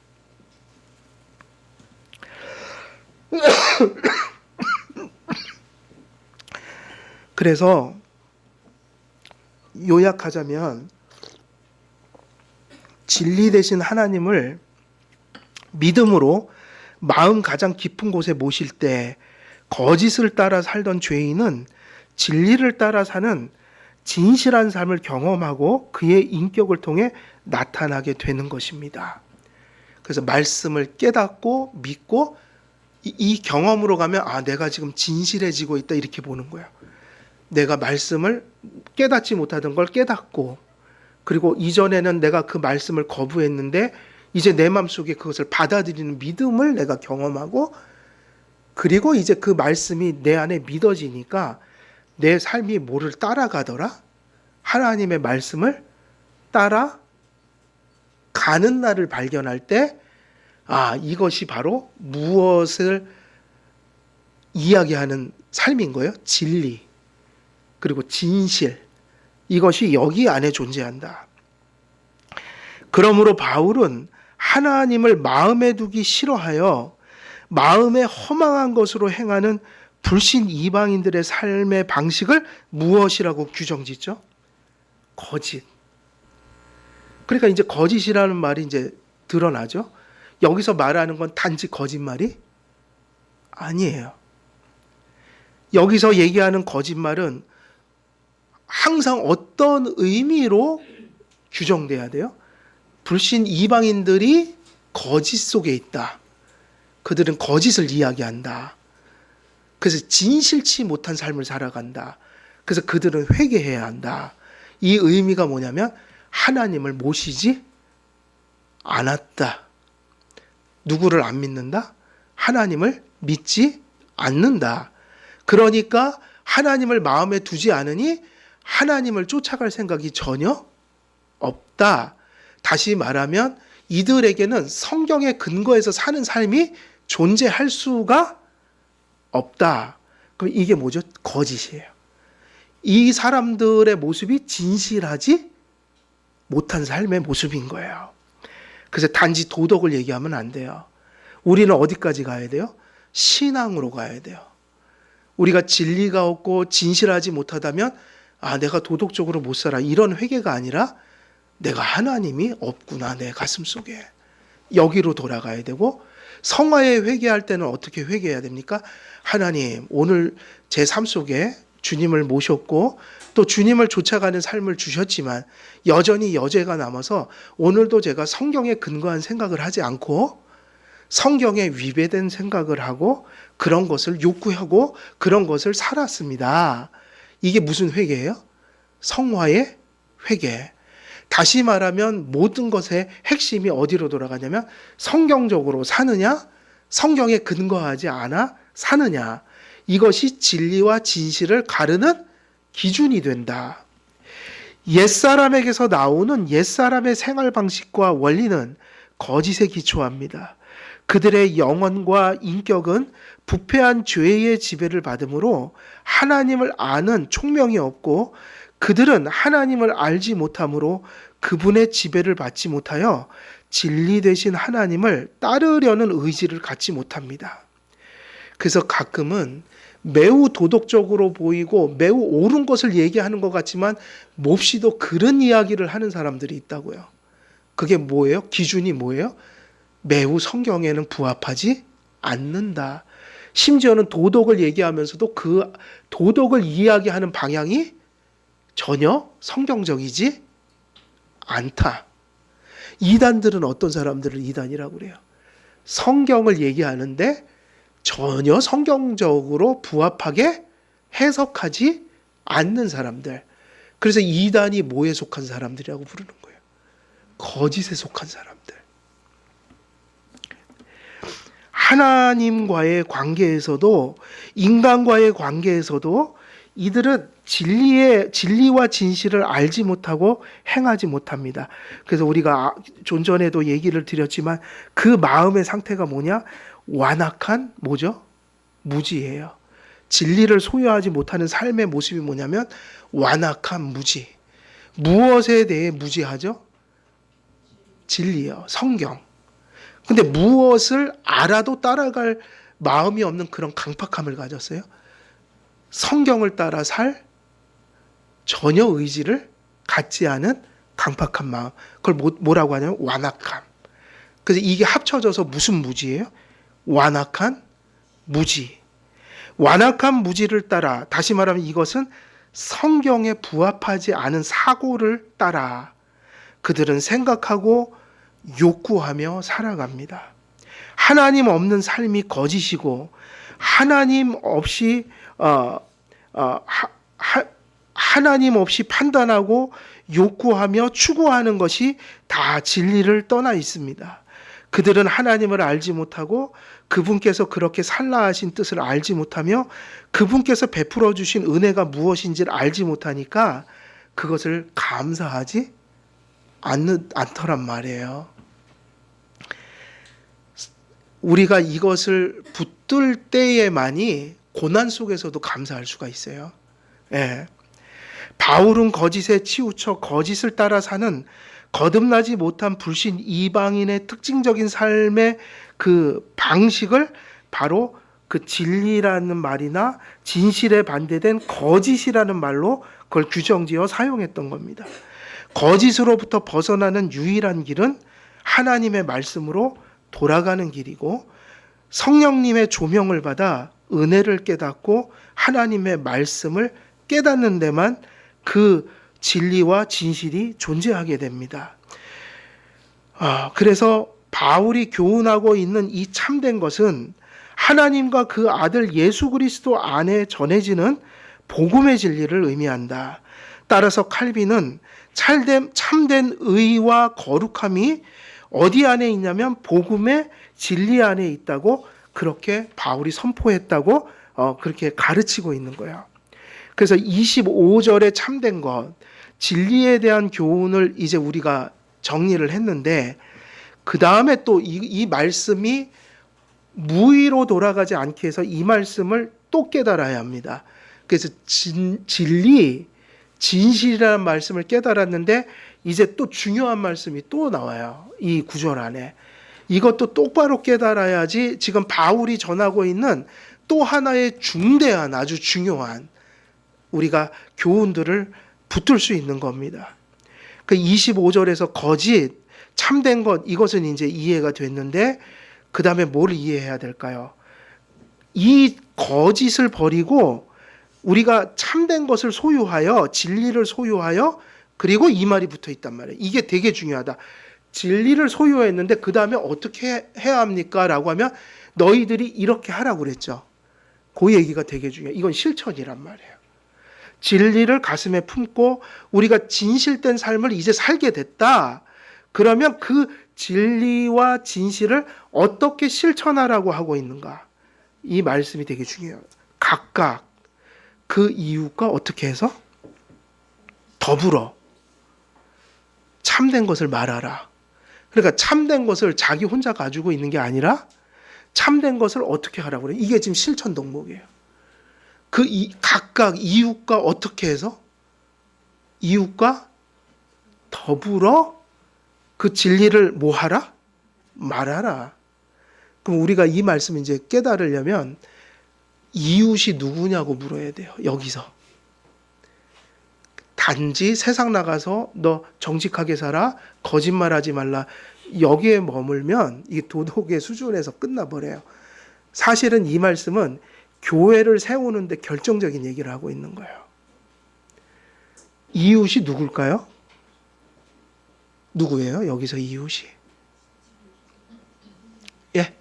그래서 요약하자면 진리 되신 하나님을 믿음으로 마음 가장 깊은 곳에 모실 때 거짓을 따라 살던 죄인은 진리를 따라 사는 진실한 삶을 경험하고 그의 인격을 통해 나타나게 되는 것입니다. 그래서 말씀을 깨닫고 믿고 이 경험으로 가면 내가 지금 진실해지고 있다 이렇게 보는 거예요. 내가 말씀을 깨닫지 못하던 걸 깨닫고, 그리고 이전에는 내가 그 말씀을 거부했는데 이제 내 마음속에 그것을 받아들이는 믿음을 내가 경험하고, 그리고 이제 그 말씀이 내 안에 믿어지니까 내 삶이 뭐를 따라가더라? 하나님의 말씀을 따라가는 날을 발견할 때 이것이 바로 무엇을 이야기하는 삶인 거예요? 진리, 그리고 진실, 이것이 여기 안에 존재한다. 그러므로 바울은 하나님을 마음에 두기 싫어하여 마음에 허망한 것으로 행하는 불신 이방인들의 삶의 방식을 무엇이라고 규정짓죠? 거짓. 그러니까 이제 거짓이라는 말이 이제 드러나죠. 여기서 말하는 건 단지 거짓말이 아니에요. 여기서 얘기하는 거짓말은 항상 어떤 의미로 규정돼야 돼요? 불신 이방인들이 거짓 속에 있다. 그들은 거짓을 이야기한다. 그래서 진실치 못한 삶을 살아간다. 그래서 그들은 회개해야 한다. 이 의미가 뭐냐면 하나님을 모시지 않았다. 누구를 안 믿는다? 하나님을 믿지 않는다. 그러니까 하나님을 마음에 두지 않으니 하나님을 쫓아갈 생각이 전혀 없다. 다시 말하면 이들에게는 성경의 근거에서 사는 삶이 존재할 수가 없다. 그럼 이게 뭐죠? 거짓이에요. 이 사람들의 모습이 진실하지 못한 삶의 모습인 거예요. 그래서 단지 도덕을 얘기하면 안 돼요. 우리는 어디까지 가야 돼요? 신앙으로 가야 돼요. 우리가 진리가 없고 진실하지 못하다면 내가 도덕적으로 못 살아, 이런 회개가 아니라 내가 하나님이 없구나 내 가슴 속에, 여기로 돌아가야 되고, 성화에 회개할 때는 어떻게 회개해야 됩니까? 하나님, 오늘 제 삶 속에 주님을 모셨고 또 주님을 쫓아가는 삶을 주셨지만 여전히 여죄가 남아서 오늘도 제가 성경에 근거한 생각을 하지 않고 성경에 위배된 생각을 하고 그런 것을 욕구하고 그런 것을 살았습니다. 이게 무슨 회개예요? 성화의 회개. 다시 말하면 모든 것의 핵심이 어디로 돌아가냐면 성경적으로 사느냐, 성경에 근거하지 않아 사느냐, 이것이 진리와 진실을 가르는 기준이 된다. 옛사람에게서 나오는 옛사람의 생활 방식과 원리는 거짓에 기초합니다. 그들의 영혼과 인격은 부패한 죄의 지배를 받으므로 하나님을 아는 총명이 없고, 그들은 하나님을 알지 못하므로 그분의 지배를 받지 못하여 진리 되신 하나님을 따르려는 의지를 갖지 못합니다. 그래서 가끔은 매우 도덕적으로 보이고 매우 옳은 것을 얘기하는 것 같지만 몹시도 그런 이야기를 하는 사람들이 있다고요. 그게 뭐예요? 기준이 뭐예요? 매우 성경에는 부합하지 않는다. 심지어는 도덕을 얘기하면서도 그 도덕을 이야기하는 방향이 전혀 성경적이지 않다. 이단들은 어떤 사람들을 이단이라고 그래요? 성경을 얘기하는데 전혀 성경적으로 부합하게 해석하지 않는 사람들. 그래서 이단이 뭐에 속한 사람들이라고 부르는 거예요? 거짓에 속한 사람들. 하나님과의 관계에서도 인간과의 관계에서도 이들은 진리와 진실을 알지 못하고 행하지 못합니다. 그래서 우리가 좀 전에도 얘기를 드렸지만 그 마음의 상태가 뭐냐? 완악한 뭐죠? 무지예요. 진리를 소유하지 못하는 삶의 모습이 뭐냐면 완악한 무지. 무엇에 대해 무지하죠? 진리요. 성경. 근데 무엇을 알아도 따라갈 마음이 없는 그런 강팍함을 가졌어요? 성경을 따라 살 전혀 의지를 갖지 않은 강팍한 마음. 그걸 뭐라고 하냐면 완악함. 그래서 이게 합쳐져서 무슨 무지예요? 완악한 무지. 완악한 무지를 따라, 다시 말하면 이것은 성경에 부합하지 않은 사고를 따라 그들은 생각하고 욕구하며 살아갑니다. 하나님 없는 삶이 거짓이고 하나님 없이 하나님 없이 판단하고 욕구하며 추구하는 것이 다 진리를 떠나 있습니다. 그들은 하나님을 알지 못하고 그분께서 그렇게 살라 하신 뜻을 알지 못하며 그분께서 베풀어 주신 은혜가 무엇인지를 알지 못하니까 그것을 감사하지 않더란 말이에요. 우리가 이것을 붙들 때에만이 고난 속에서도 감사할 수가 있어요. 예. 바울은 거짓에 치우쳐 거짓을 따라 사는 거듭나지 못한 불신 이방인의 특징적인 삶의 그 방식을 바로 그 진리라는 말이나 진실에 반대된 거짓이라는 말로 그걸 규정지어 사용했던 겁니다. 거짓으로부터 벗어나는 유일한 길은 하나님의 말씀으로 돌아가는 길이고 성령님의 조명을 받아 은혜를 깨닫고 하나님의 말씀을 깨닫는 데만 그 진리와 진실이 존재하게 됩니다. 그래서 바울이 교훈하고 있는 이 참된 것은 하나님과 그 아들 예수 그리스도 안에 전해지는 복음의 진리를 의미한다. 따라서 칼빈은 참된 의와 거룩함이 어디 안에 있냐면 복음의 진리 안에 있다고 그렇게 바울이 선포했다고 그렇게 가르치고 있는 거예요. 그래서 25절에 참된 것, 진리에 대한 교훈을 이제 우리가 정리를 했는데 그 다음에 또 이 말씀이 무의로 돌아가지 않게 해서 이 말씀을 또 깨달아야 합니다. 그래서 진리, 진실이라는 말씀을 깨달았는데 이제 또 중요한 말씀이 또 나와요. 이 구절 안에. 이것도 똑바로 깨달아야지 지금 바울이 전하고 있는 또 하나의 중대한 아주 중요한 우리가 교훈들을 붙들 수 있는 겁니다. 그 25절에서 거짓, 참된 것 이것은 이제 이해가 됐는데 그 다음에 뭘 이해해야 될까요? 이 거짓을 버리고 우리가 참된 것을 소유하여 진리를 소유하여 그리고 이 말이 붙어 있단 말이에요. 이게 되게 중요하다. 진리를 소유했는데 그 다음에 어떻게 해야 합니까? 라고 하면 너희들이 이렇게 하라고 그랬죠. 그 얘기가 되게 중요해요. 이건 실천이란 말이에요. 진리를 가슴에 품고 우리가 진실된 삶을 이제 살게 됐다. 그러면 그 진리와 진실을 어떻게 실천하라고 하고 있는가? 이 말씀이 되게 중요해요. 각각 그 이웃과 어떻게 해서 더불어 참된 것을 말하라. 그러니까 참된 것을 자기 혼자 가지고 있는 게 아니라 참된 것을 어떻게 하라고 그래요. 이게 지금 실천 덕목이에요. 각각 이웃과 어떻게 해서 이웃과 더불어 그 진리를 뭐 하라? 말하라. 그럼 우리가 이 말씀 이제 깨달으려면 이웃이 누구냐고 물어야 돼요. 여기서. 단지 세상 나가서 너 정직하게 살아, 거짓말하지 말라. 여기에 머물면 이 도덕의 수준에서 끝나버려요. 사실은 이 말씀은 교회를 세우는데 결정적인 얘기를 하고 있는 거예요. 이웃이 누굴까요? 누구예요? 여기서 이웃이. 예?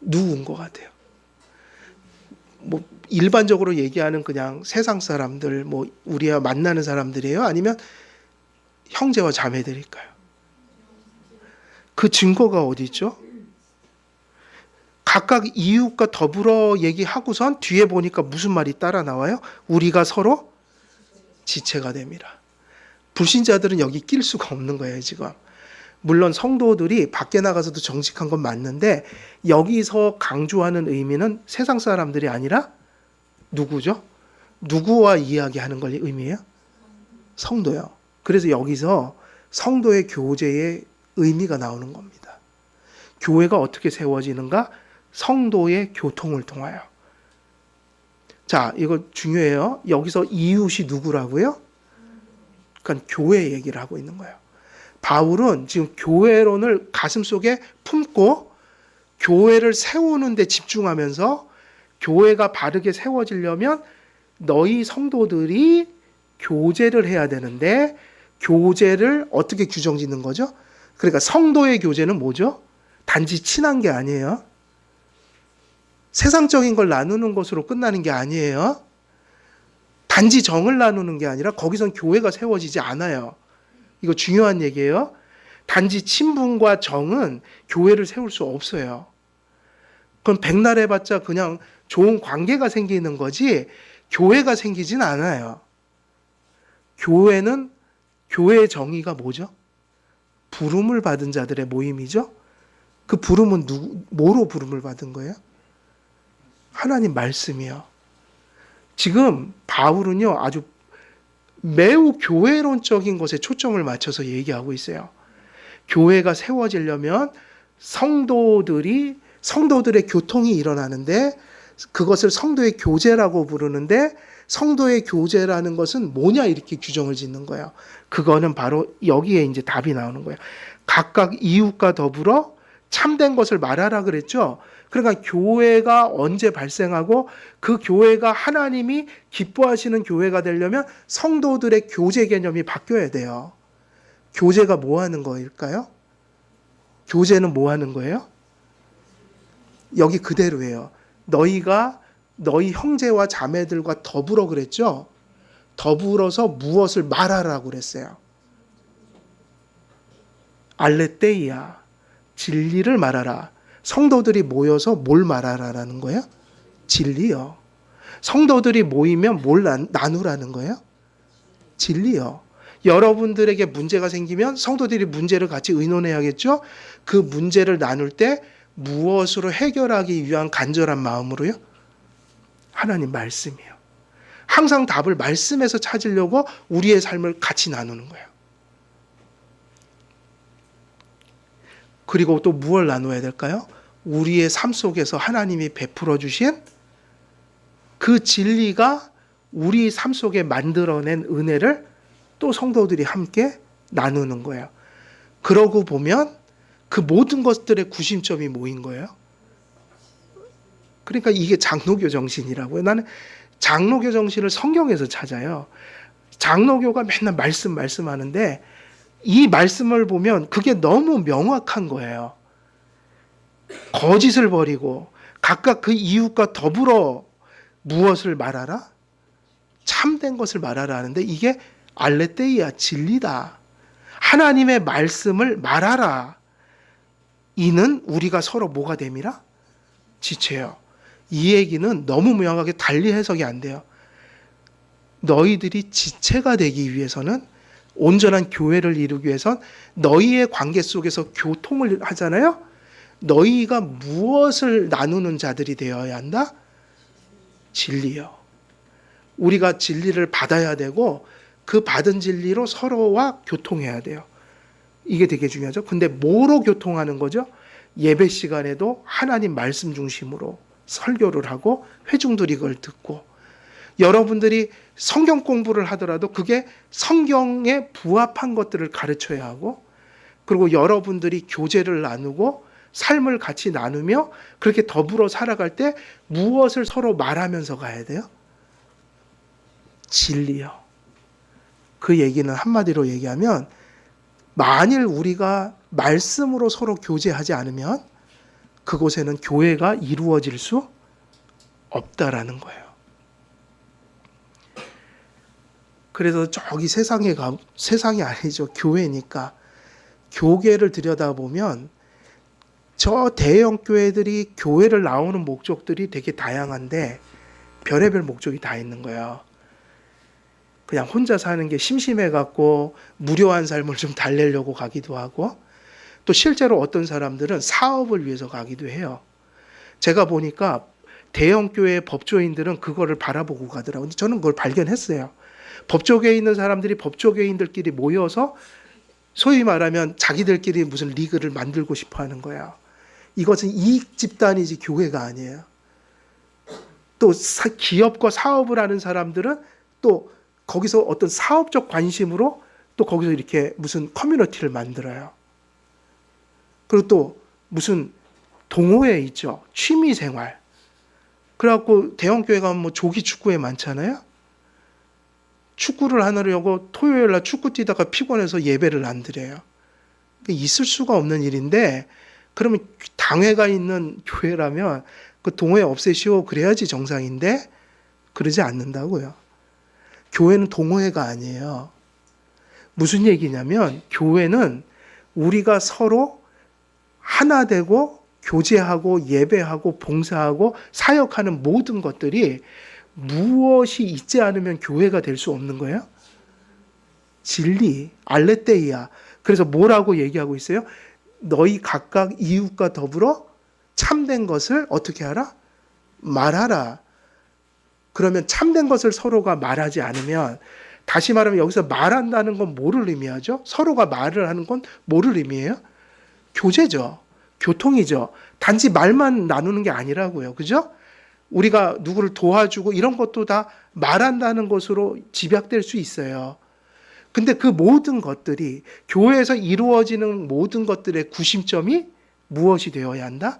누구인 것 같아요? 뭐 일반적으로 얘기하는 그냥 세상 사람들, 뭐 우리와 만나는 사람들이에요? 아니면 형제와 자매들일까요? 그 증거가 어디 있죠? 각각 이웃과 더불어 얘기하고선 뒤에 보니까 무슨 말이 따라 나와요? 우리가 서로 지체가 됩니다. 불신자들은 여기 낄 수가 없는 거예요, 지금. 물론 성도들이 밖에 나가서도 정직한 건 맞는데 여기서 강조하는 의미는 세상 사람들이 아니라 누구죠? 누구와 이야기하는 걸 의미해요? 성도요. 그래서 여기서 성도의 교제의 의미가 나오는 겁니다. 교회가 어떻게 세워지는가? 성도의 교통을 통하여. 자, 이거 중요해요. 여기서 이웃이 누구라고요? 그러니까 교회 얘기를 하고 있는 거예요. 바울은 지금 교회론을 가슴속에 품고 교회를 세우는 데 집중하면서 교회가 바르게 세워지려면 너희 성도들이 교제를 해야 되는데 교제를 어떻게 규정 짓는 거죠? 그러니까 성도의 교제는 뭐죠? 단지 친한 게 아니에요. 세상적인 걸 나누는 것으로 끝나는 게 아니에요. 단지 정을 나누는 게 아니라 거기선 교회가 세워지지 않아요. 이거 중요한 얘기예요. 단지 친분과 정은 교회를 세울 수 없어요. 그럼 백날 해봤자 그냥 좋은 관계가 생기는 거지 교회가 생기진 않아요. 교회는 교회의 정의가 뭐죠? 부름을 받은 자들의 모임이죠. 그 부름은 뭐로 부름을 받은 거예요? 하나님 말씀이요. 지금 바울은요 아주 매우 교회론적인 것에 초점을 맞춰서 얘기하고 있어요. 교회가 세워지려면 성도들의 교통이 일어나는데 그것을 성도의 교제라고 부르는데 성도의 교제라는 것은 뭐냐 이렇게 규정을 짓는 거예요. 그거는 바로 여기에 이제 답이 나오는 거예요. 각각 이웃과 더불어 참된 것을 말하라 그랬죠. 그러니까 교회가 언제 발생하고 그 교회가 하나님이 기뻐하시는 교회가 되려면 성도들의 교제 개념이 바뀌어야 돼요. 교제가 뭐 하는 거일까요? 교제는 뭐 하는 거예요? 여기 그대로예요. 너희가 너희 형제와 자매들과 더불어 그랬죠? 더불어서 무엇을 말하라고 그랬어요? 알레테이아, 진리를 말하라. 성도들이 모여서 뭘 말하라라는 거예요? 진리요. 성도들이 모이면 뭘 나누라는 거예요? 진리요. 여러분들에게 문제가 생기면 성도들이 문제를 같이 의논해야겠죠? 그 문제를 나눌 때 무엇으로 해결하기 위한 간절한 마음으로요? 하나님 말씀이에요. 항상 답을 말씀에서 찾으려고 우리의 삶을 같이 나누는 거예요. 그리고 또 무엇을 나눠야 될까요? 우리의 삶 속에서 하나님이 베풀어 주신 그 진리가 우리 삶 속에 만들어낸 은혜를 또 성도들이 함께 나누는 거예요. 그러고 보면 그 모든 것들의 구심점이 뭐인 거예요? 그러니까 이게 장로교 정신이라고요. 나는 장로교 정신을 성경에서 찾아요. 장로교가 맨날 말씀하는데 이 말씀을 보면 그게 너무 명확한 거예요. 거짓을 버리고 각각 그 이웃과 더불어 무엇을 말하라? 참된 것을 말하라 하는데 이게 알레테이아 진리다. 하나님의 말씀을 말하라. 이는 우리가 서로 뭐가 됨이라? 지체요. 이 얘기는 너무 명확하게 달리 해석이 안 돼요. 너희들이 지체가 되기 위해서는 온전한 교회를 이루기 위해선 너희의 관계 속에서 교통을 하잖아요. 너희가 무엇을 나누는 자들이 되어야 한다? 진리요. 우리가 진리를 받아야 되고 그 받은 진리로 서로와 교통해야 돼요. 이게 되게 중요하죠. 근데 뭐로 교통하는 거죠? 예배 시간에도 하나님 말씀 중심으로 설교를 하고 회중들이 그걸 듣고 여러분들이 성경 공부를 하더라도 그게 성경에 부합한 것들을 가르쳐야 하고 그리고 여러분들이 교제를 나누고 삶을 같이 나누며 그렇게 더불어 살아갈 때 무엇을 서로 말하면서 가야 돼요? 진리요. 그 얘기는 한마디로 얘기하면 만일 우리가 말씀으로 서로 교제하지 않으면 그곳에는 교회가 이루어질 수 없다라는 거예요. 그래서 저기 세상이 아니죠. 교회니까 교계를 들여다보면 저 대형 교회들이 교회를 나오는 목적들이 되게 다양한데 별의별 목적이 다 있는 거예요. 그냥 혼자 사는 게 심심해갖고 무료한 삶을 좀 달래려고 가기도 하고 또 실제로 어떤 사람들은 사업을 위해서 가기도 해요. 제가 보니까 대형 교회 법조인들은 그거를 바라보고 가더라고요. 저는 그걸 발견했어요. 법조계에 있는 사람들이 법조계인들끼리 모여서 소위 말하면 자기들끼리 무슨 리그를 만들고 싶어 하는 거야. 이것은 이익 집단이지 교회가 아니에요. 또 기업과 사업을 하는 사람들은 또 거기서 어떤 사업적 관심으로 또 거기서 이렇게 무슨 커뮤니티를 만들어요. 그리고 또 무슨 동호회 있죠. 취미생활. 그래갖고 대형교회 가면 뭐 조기 축구회 많잖아요. 축구를 하려고 토요일 날 축구 뛰다가 피곤해서 예배를 안 드려요. 있을 수가 없는 일인데, 그러면 당회가 있는 교회라면 그 동호회 없애시오 그래야지 정상인데 그러지 않는다고요. 교회는 동호회가 아니에요. 무슨 얘기냐면 교회는 우리가 서로 하나 되고 교제하고 예배하고 봉사하고 사역하는 모든 것들이 무엇이 있지 않으면 교회가 될 수 없는 거예요? 진리, 알레테이아. 그래서 뭐라고 얘기하고 있어요? 너희 각각 이웃과 더불어 참된 것을 어떻게 하라? 말하라. 그러면 참된 것을 서로가 말하지 않으면, 다시 말하면 여기서 말한다는 건 뭐를 의미하죠? 서로가 말을 하는 건 뭐를 의미해요? 교제죠. 교통이죠. 단지 말만 나누는 게 아니라고요. 그죠? 우리가 누구를 도와주고 이런 것도 다 말한다는 것으로 집약될 수 있어요. 근데 그 모든 것들이 교회에서 이루어지는 모든 것들의 구심점이 무엇이 되어야 한다?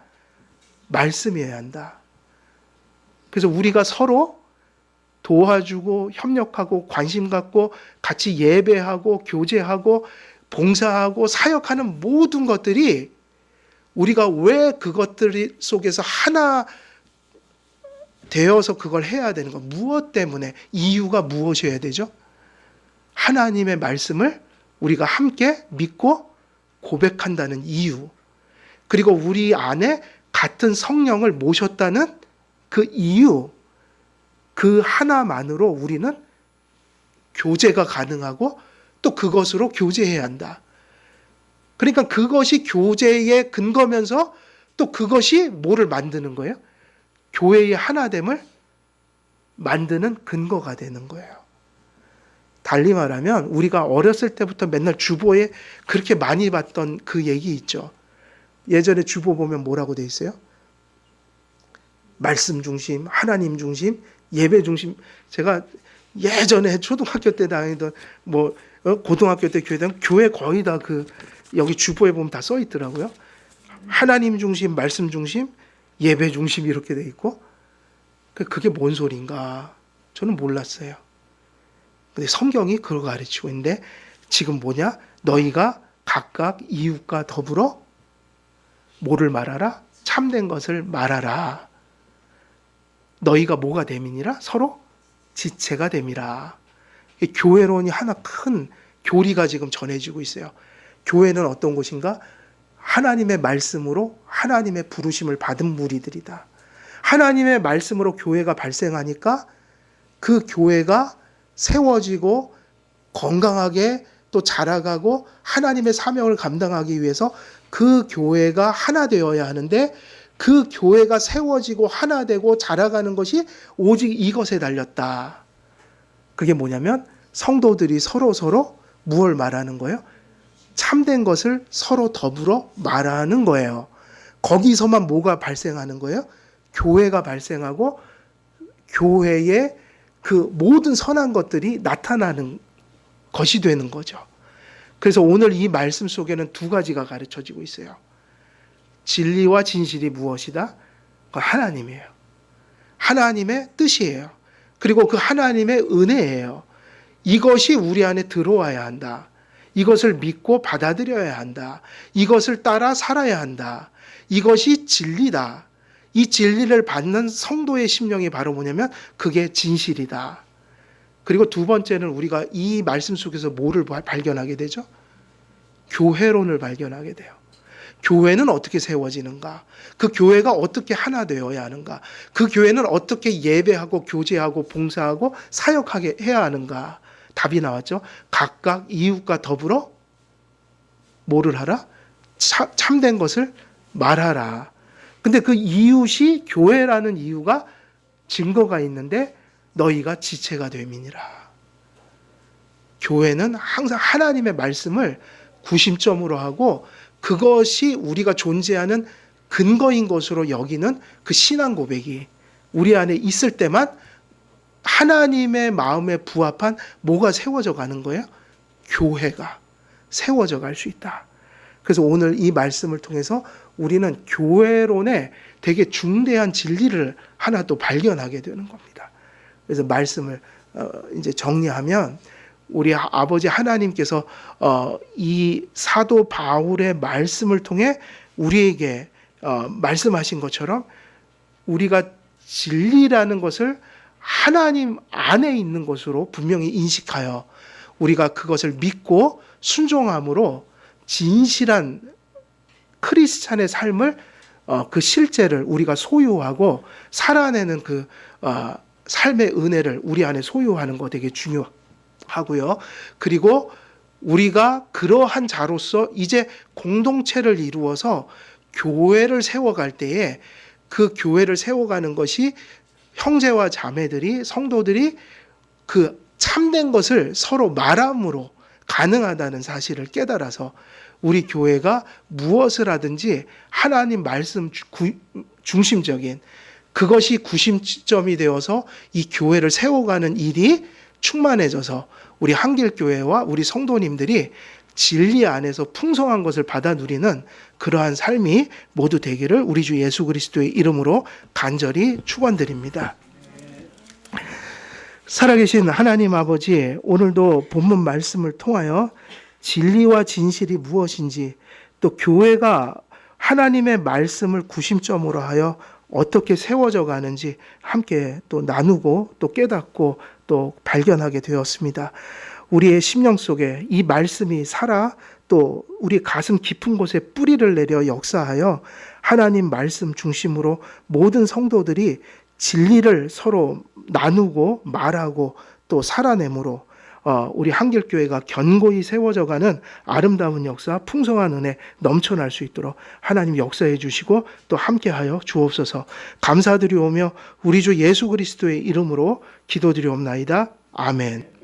말씀이어야 한다. 그래서 우리가 서로 도와주고 협력하고 관심 갖고 같이 예배하고 교제하고 봉사하고 사역하는 모든 것들이 우리가 왜 그것들 속에서 하나 되어서 그걸 해야 되는 거, 무엇 때문에, 이유가 무엇이어야 되죠? 하나님의 말씀을 우리가 함께 믿고 고백한다는 이유, 그리고 우리 안에 같은 성령을 모셨다는 그 이유, 그 하나만으로 우리는 교제가 가능하고 또 그것으로 교제해야 한다. 그러니까 그것이 교제의 근거면서 또 그것이 뭐를 만드는 거예요? 교회의 하나됨을 만드는 근거가 되는 거예요. 달리 말하면 우리가 어렸을 때부터 맨날 주보에 그렇게 많이 봤던 그 얘기 있죠. 예전에 주보 보면 뭐라고 돼 있어요? 말씀 중심, 하나님 중심, 예배 중심. 제가 예전에 초등학교 때 다니던 고등학교 때 교회 거의 다 여기 주보에 보면 다 써 있더라고요. 하나님 중심, 말씀 중심, 예배 중심 이렇게 돼 있고, 그게 뭔 소린가 저는 몰랐어요. 근데 성경이 그걸 가르치고 있는데, 지금 뭐냐? 너희가 각각 이웃과 더불어 뭐를 말하라? 참된 것을 말하라. 너희가 뭐가 됨이니라? 서로 지체가 됨이라. 교회론이 하나 큰 교리가 지금 전해지고 있어요. 교회는 어떤 곳인가? 하나님의 말씀으로 하나님의 부르심을 받은 무리들이다. 하나님의 말씀으로 교회가 발생하니까 그 교회가 세워지고 건강하게 또 자라가고 하나님의 사명을 감당하기 위해서 그 교회가 하나 되어야 하는데, 그 교회가 세워지고 하나 되고 자라가는 것이 오직 이것에 달렸다. 그게 뭐냐면 성도들이 서로 무엇을 말하는 거예요? 참된 것을 서로 더불어 말하는 거예요. 거기서만 뭐가 발생하는 거예요? 교회가 발생하고 교회의 그 모든 선한 것들이 나타나는 것이 되는 거죠. 그래서 오늘 이 말씀 속에는 두 가지가 가르쳐지고 있어요. 진리와 진실이 무엇이다? 그건 하나님이에요. 하나님의 뜻이에요. 그리고 그 하나님의 은혜예요. 이것이 우리 안에 들어와야 한다. 이것을 믿고 받아들여야 한다. 이것을 따라 살아야 한다. 이것이 진리다. 이 진리를 받는 성도의 심령이 바로 뭐냐면 그게 진실이다. 그리고 두 번째는 우리가 이 말씀 속에서 뭐를 발견하게 되죠? 교회론을 발견하게 돼요. 교회는 어떻게 세워지는가? 그 교회가 어떻게 하나 되어야 하는가? 그 교회는 어떻게 예배하고 교제하고 봉사하고 사역하게 해야 하는가? 답이 나왔죠. 각각 이웃과 더불어 뭐를 하라? 참된 것을 말하라. 근데 그 이웃이 교회라는 이유가 증거가 있는데, 너희가 지체가 됨이니라. 교회는 항상 하나님의 말씀을 구심점으로 하고 그것이 우리가 존재하는 근거인 것으로 여기는 그 신앙 고백이 우리 안에 있을 때만 하나님의 마음에 부합한 뭐가 세워져 가는 거예요? 교회가 세워져 갈 수 있다. 그래서 오늘 이 말씀을 통해서 우리는 교회론의 되게 중대한 진리를 하나 또 발견하게 되는 겁니다. 그래서 말씀을 이제 정리하면 우리 아버지 하나님께서 이 사도 바울의 말씀을 통해 우리에게 말씀하신 것처럼 우리가 진리라는 것을 하나님 안에 있는 것으로 분명히 인식하여 우리가 그것을 믿고 순종함으로 진실한 크리스찬의 삶을 그 실제를 우리가 소유하고 살아내는 그 삶의 은혜를 우리 안에 소유하는 거 되게 중요하고요. 그리고 우리가 그러한 자로서 이제 공동체를 이루어서 교회를 세워갈 때에 그 교회를 세워가는 것이 형제와 자매들이 성도들이 그 참된 것을 서로 말함으로 가능하다는 사실을 깨달아서 우리 교회가 무엇을 하든지 하나님 말씀 중심적인 그것이 구심점이 되어서 이 교회를 세워가는 일이 충만해져서 우리 한길교회와 우리 성도님들이 진리 안에서 풍성한 것을 받아 누리는 그러한 삶이 모두 되기를 우리 주 예수 그리스도의 이름으로 간절히 축원드립니다. 살아계신 하나님 아버지, 오늘도 본문 말씀을 통하여 진리와 진실이 무엇인지 또 교회가 하나님의 말씀을 구심점으로 하여 어떻게 세워져 가는지 함께 또 나누고 또 깨닫고 또 발견하게 되었습니다. 우리의 심령 속에 이 말씀이 살아 또 우리 가슴 깊은 곳에 뿌리를 내려 역사하여 하나님 말씀 중심으로 모든 성도들이 진리를 서로 나누고 말하고 또 살아내므로 우리 한길교회가 견고히 세워져가는 아름다운 역사, 풍성한 은혜 넘쳐날 수 있도록 하나님 역사해 주시고 또 함께하여 주옵소서. 감사드리오며 우리 주 예수 그리스도의 이름으로 기도드리옵나이다. 아멘.